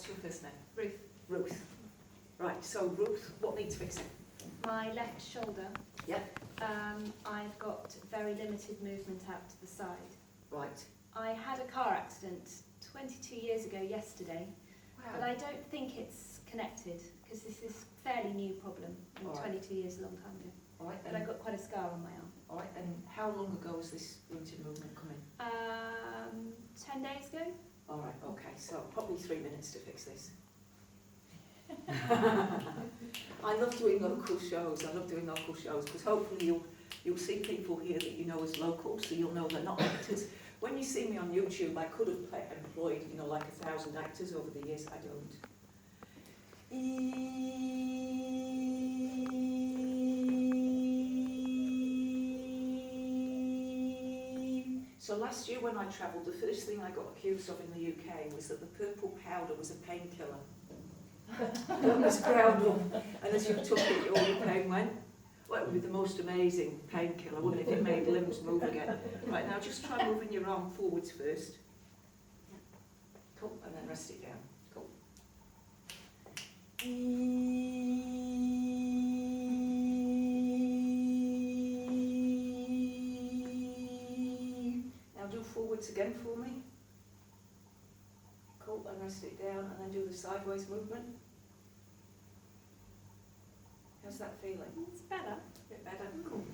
What's your first name? Ruth. Ruth. Right, so Ruth, what needs fixing? My left shoulder. Yep. I've got very limited movement out to the side. Right. I had a car accident 22 years ago yesterday, but I don't think it's connected because this is a fairly new problem. And All right. 22 years is a long time ago. All right, But I've got quite a scar on my arm. all right, and how long ago was this limited movement coming? 10 days ago. All right, okay, so probably 3 minutes to fix this. I love doing local shows. Because hopefully you'll see people here that you know as local, so you'll know they're not actors. When you see me on YouTube, I could have employed, like 1,000 actors over the years. I don't. So last year when I travelled, the first thing I got accused of in the UK was that the purple powder was a painkiller. That was ground up, and as you took it, all your pain went. Well, it would be the most amazing painkiller, wouldn't it, if it made limbs move again. Right, now just try moving your arm forwards first. Cool, and then rest it down. Cool. Now do forwards again for me. Cool, and rest it down, and then do the sideways movement. How's that feeling? It's better. A bit better? Cool.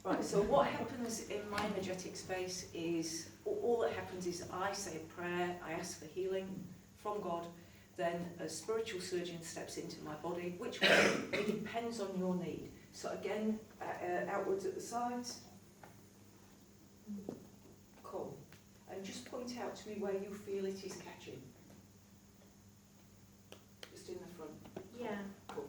Right, so what happens in my energetic space is, all that happens is I say a prayer, I ask for healing from God, then a spiritual surgeon steps into my body, which way, it depends on your need. So again, outwards at the sides. Cool. And just point out to me where you feel it is catching. Just in the front. Yeah. Cool.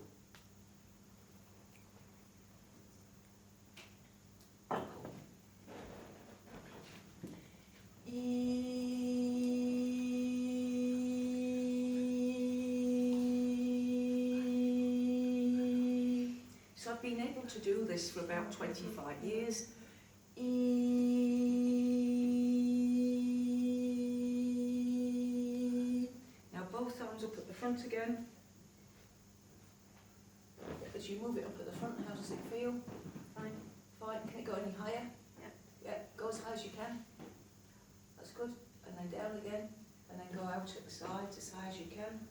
So I've been able to do this for about 25 years. Now both arms up at the front again. As you move it up at the front, how does it feel? Fine. Fine. Can it go any higher? Yeah. Yeah, go as high as you can. That's good. And then down again. And then go out at the sides as high as you can.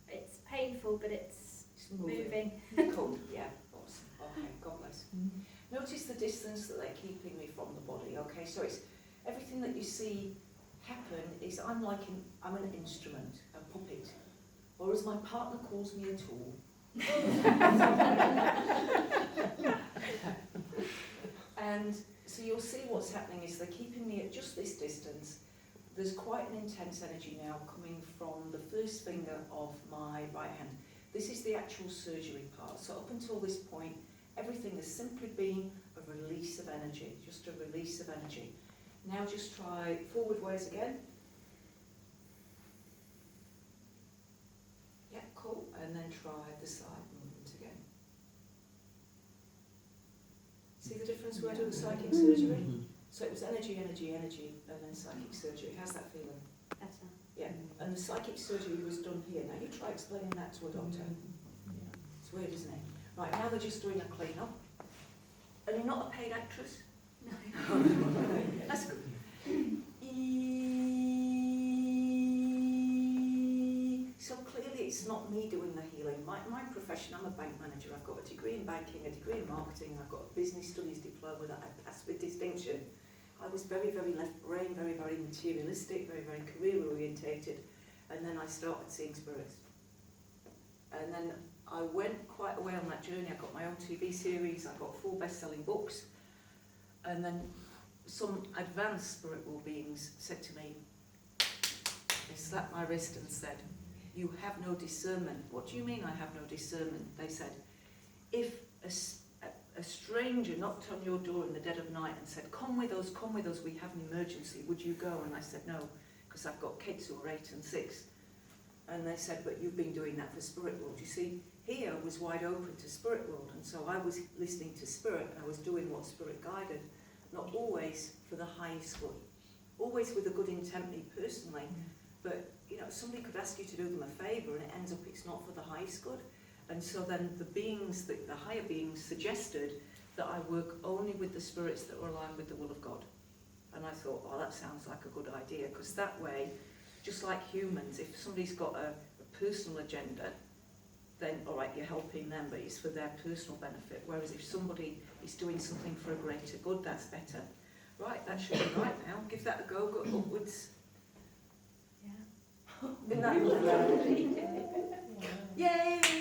It's painful, but it's It's moving. Cool. Yeah. Awesome. Okay. God bless. Notice the distance that they're keeping me from the body. Okay. So it's everything that you see happen is I'm an instrument, a puppet, or as my partner calls me, a tool. And so you'll see what's happening is they're keeping me at just this distance. There's quite an intense energy now coming from the first finger of my right hand. This is the actual surgery part. So up until this point, everything has simply been a release of energy, just a release of energy. Now just try forward ways again. Yeah, cool. And then try the side movement again. See the difference where I do the psychic surgery? So it was energy, energy, energy, and then psychic surgery. How's that feeling? Better. Yeah. And the psychic surgery was done here. Now you try explaining that to a doctor. It's weird, isn't it? Right, now they're just doing a clean-up. And you're not a paid actress? No. That's good. So clearly it's not me doing the healing. My profession, I'm a bank manager. I've got a degree in banking, a degree in marketing, I've got a business studies diploma that I passed with distinction. I was very, very left brain, very, very materialistic, very, very career orientated. And then I started seeing spirits. And then I went quite a way on that journey. I got my own TV series, I got 4 best-selling books. And then some advanced spiritual beings said to me, they slapped my wrist and said, "You have no discernment." What do you mean I have no discernment? They said, if a stranger knocked on your door in the dead of night and said, come with us, we have an emergency, would you go? And I said, no, because I've got kids who are 8 and 6. And they said, but you've been doing that for spirit world. You see, here was wide open to spirit world, and so I was listening to spirit, and I was doing what spirit guided, not always for the highest good, always with a good intent me personally, but somebody could ask you to do them a favour and it ends up it's not for the highest good. And so then the higher beings suggested that I work only with the spirits that were aligned with the will of God. And I thought, oh, that sounds like a good idea, because that way, just like humans, if somebody's got a personal agenda, then all right, you're helping them, but it's for their personal benefit. Whereas if somebody is doing something for a greater good, that's better. Right, that should be right now. Give that a go upwards. Yeah. Isn't that lovely? Yay!